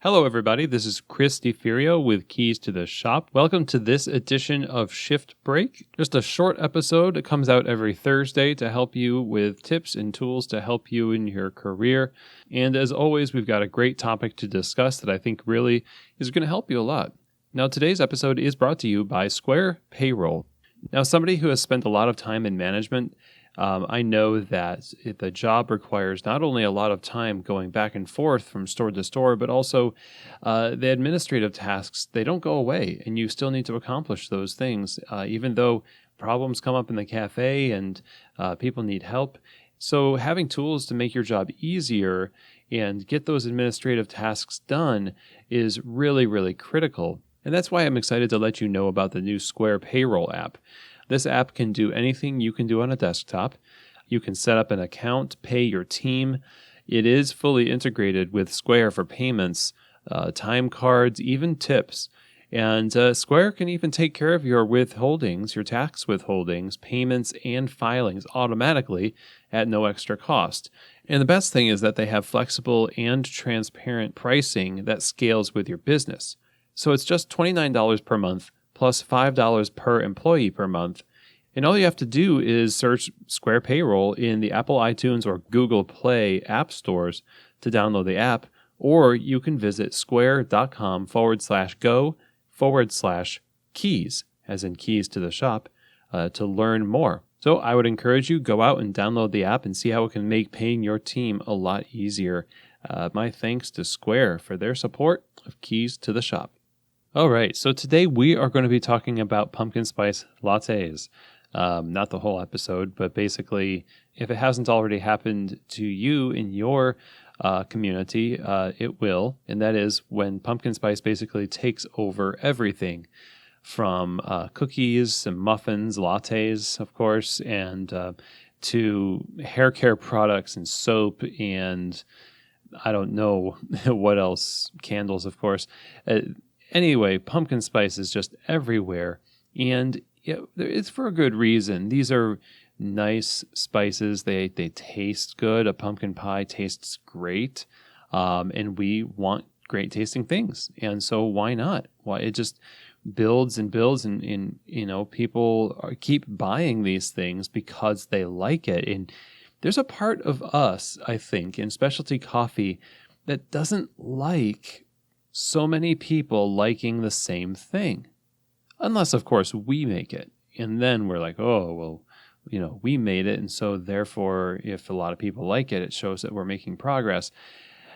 Hello, everybody. This is Chris DeFirio with Keys to the Shop. Welcome to this edition of Shift Break. Just a short episode. It comes out every Thursday to help you with tips and tools to help you in your career. And as always, we've got a great topic to discuss that I think really is going to help you a lot. Now, today's episode is brought to you by Square Payroll. Now, somebody who has spent a lot of time in management, I know that the job requires not only a lot of time going back and forth from store to store, but also the administrative tasks, they don't go away, and you still need to accomplish those things, even though problems come up in the cafe and people need help. So having tools to make your job easier and get those administrative tasks done is really, really critical. And that's why I'm excited to let you know about the new Square Payroll app. This app can do anything you can do on a desktop. You can set up an account, pay your team. It is fully integrated with Square for payments, time cards, even tips. And Square can even take care of your withholdings, your tax withholdings, payments, and filings automatically at no extra cost. And the best thing is that they have flexible and transparent pricing that scales with your business. So it's just $29 per month plus $5 per employee per month. And all you have to do is search Square Payroll in the Apple iTunes or Google Play app stores to download the app, or you can visit square.com/go/keys, as in keys to the shop, to learn more. So I would encourage you, go out and download the app and see how it can make paying your team a lot easier. My thanks to Square for their support of Keys to the Shop. All right, so today we are going to be talking about pumpkin spice lattes. Not the whole episode, but basically, if it hasn't already happened to you in your community, it will. And that is when pumpkin spice basically takes over everything from cookies and muffins, lattes, of course, and to hair care products and soap and I don't know what else, candles, of course. Anyway, pumpkin spice is just everywhere, and it's for a good reason. These are nice spices. They taste good. A pumpkin pie tastes great, and we want great tasting things. And so why not? Why it just builds and builds, and people keep buying these things because they like it. And there's a part of us, I think, in specialty coffee that doesn't like so many people liking the same thing. Unless, of course, we make it. And then we're like, oh, well, we made it. And so therefore, if a lot of people like it, it shows that we're making progress.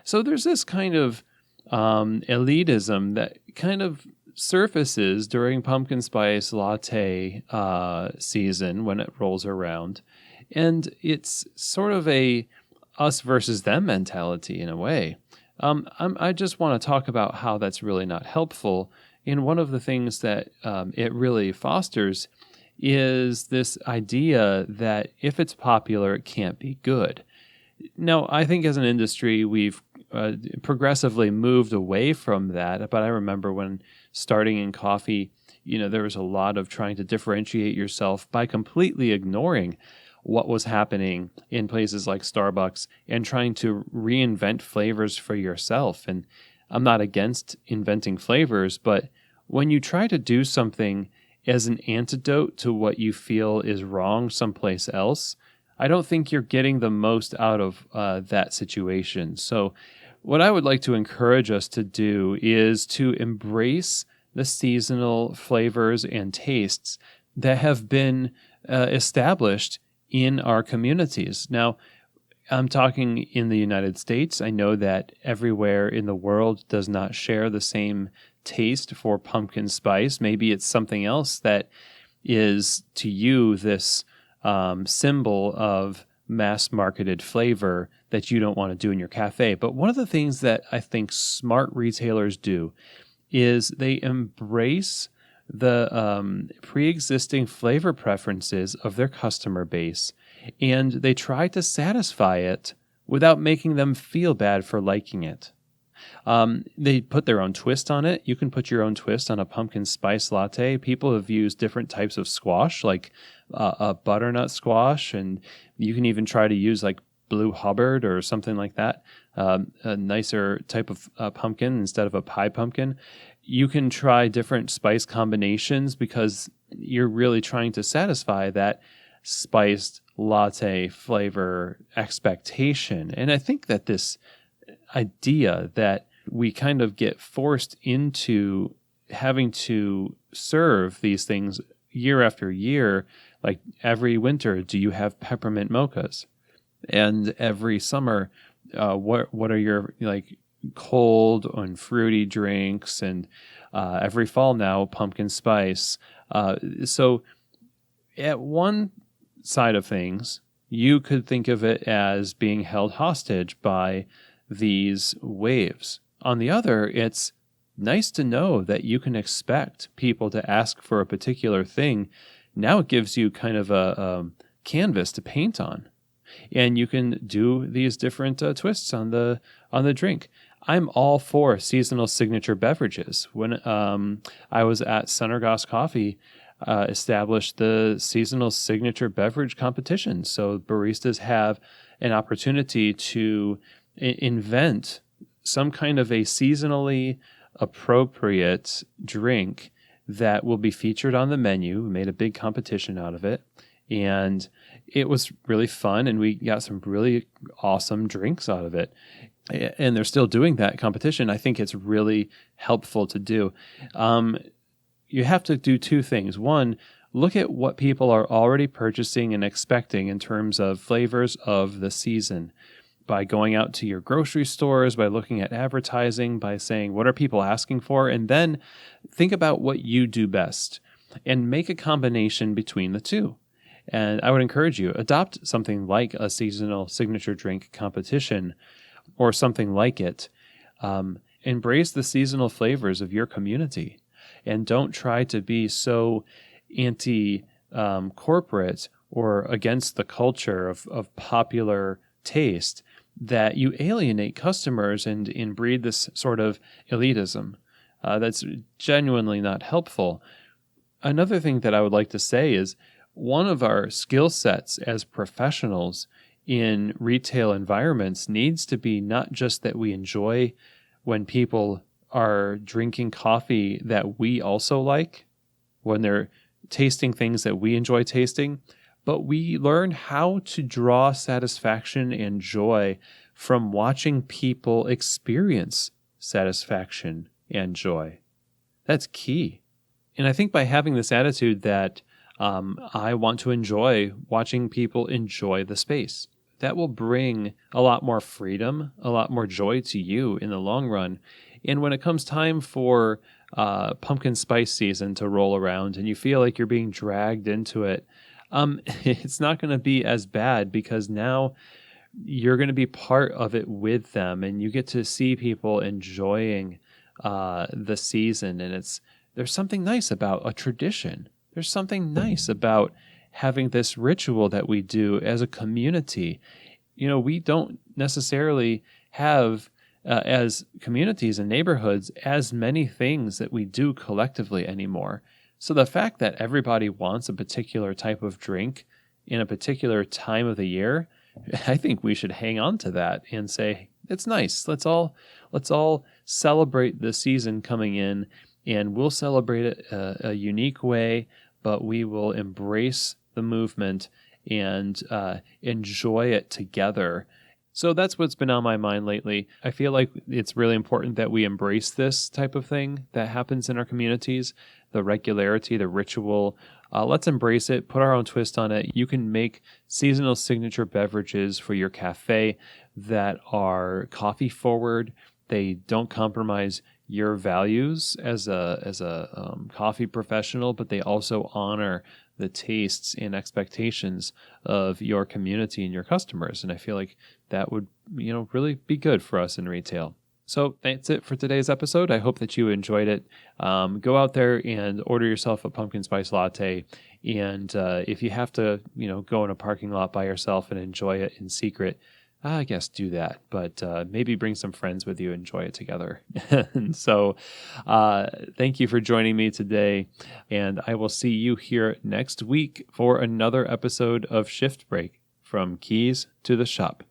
So there's this kind of elitism that kind of surfaces during pumpkin spice latte season when it rolls around. And it's sort of a us versus them mentality in a way. I just want to talk about how that's really not helpful. And one of the things that it really fosters is this idea that if it's popular, it can't be good. Now, I think as an industry, we've progressively moved away from that. But I remember when starting in coffee, there was a lot of trying to differentiate yourself by completely ignoring what was happening in places like Starbucks and trying to reinvent flavors for yourself. And I'm not against inventing flavors, but when you try to do something as an antidote to what you feel is wrong someplace else, I don't think you're getting the most out of that situation. So what I would like to encourage us to do is to embrace the seasonal flavors and tastes that have been established in our communities. Now, I'm talking in the United States. I know that everywhere in the world does not share the same taste for pumpkin spice. Maybe it's something else that is to you this symbol of mass-marketed flavor that you don't want to do in your cafe. But one of the things that I think smart retailers do is they embrace the pre-existing flavor preferences of their customer base, and they try to satisfy it without making them feel bad for liking it. They put their own twist on it. You can put your own twist on a pumpkin spice latte. People have used different types of squash, like a butternut squash, and you can even try to use like Blue Hubbard or something like that, a nicer type of pumpkin instead of a pie pumpkin. You can try different spice combinations because you're really trying to satisfy that spiced latte flavor expectation. And I think that this idea that we kind of get forced into having to serve these things year after year, like every winter, do you have peppermint mochas? And every summer, what are your like cold and fruity drinks? And every fall now, pumpkin spice. So at one side of things, you could think of it as being held hostage by these waves. On the other, it's nice to know that you can expect people to ask for a particular thing. Now it gives you kind of a canvas to paint on, and you can do these different twists on the drink. I'm all for seasonal signature beverages. When I was at Centergoss Coffee, established the seasonal signature beverage competition. So baristas have an opportunity to invent some kind of a seasonally appropriate drink that will be featured on the menu. We made a big competition out of it, and it was really fun, and we got some really awesome drinks out of it. And they're still doing that competition. I think it's really helpful to do. You have to do two things. One, look at what people are already purchasing and expecting in terms of flavors of the season. By going out to your grocery stores, by looking at advertising, by saying, what are people asking for? And then think about what you do best and make a combination between the two. And I would encourage you, adopt something like a seasonal signature drink competition or something like it. Embrace the seasonal flavors of your community, and don't try to be so anti-corporate or against the culture of popular taste that you alienate customers and breed this sort of elitism that's genuinely not helpful. Another thing that I would like to say is one of our skill sets as professionals in retail environments needs to be not just that we enjoy when people are drinking coffee that we also like, when they're tasting things that we enjoy tasting, but we learn how to draw satisfaction and joy from watching people experience satisfaction and joy. That's key. And I think by having this attitude that I want to enjoy watching people enjoy the space, that will bring a lot more freedom, a lot more joy to you in the long run. And when it comes time for pumpkin spice season to roll around and you feel like you're being dragged into it, it's not going to be as bad because now you're going to be part of it with them, and you get to see people enjoying the season. And there's something nice about a tradition. There's something nice about having this ritual that we do as a community. You know, we don't necessarily have, as communities and neighborhoods, as many things that we do collectively anymore. So the fact that everybody wants a particular type of drink in a particular time of the year, I think we should hang on to that and say, it's nice. Let's all celebrate the season coming in, and we'll celebrate it a unique way, but we will embrace the movement and enjoy it together. So that's what's been on my mind lately. I feel like it's really important that we embrace this type of thing that happens in our communities, the regularity, the ritual. Let's embrace it, put our own twist on it. You can make seasonal signature beverages for your cafe that are coffee forward. They don't compromise your values as a coffee professional, but they also honor the tastes and expectations of your community and your customers. And I feel like that would, really be good for us in retail. So that's it for today's episode. I hope that you enjoyed it. Go out there and order yourself a pumpkin spice latte. And if you have to, go in a parking lot by yourself and enjoy it in secret, I guess do that. But maybe bring some friends with you and enjoy it together. And so thank you for joining me today. And I will see you here next week for another episode of Shift Break, from Keys to the Shop.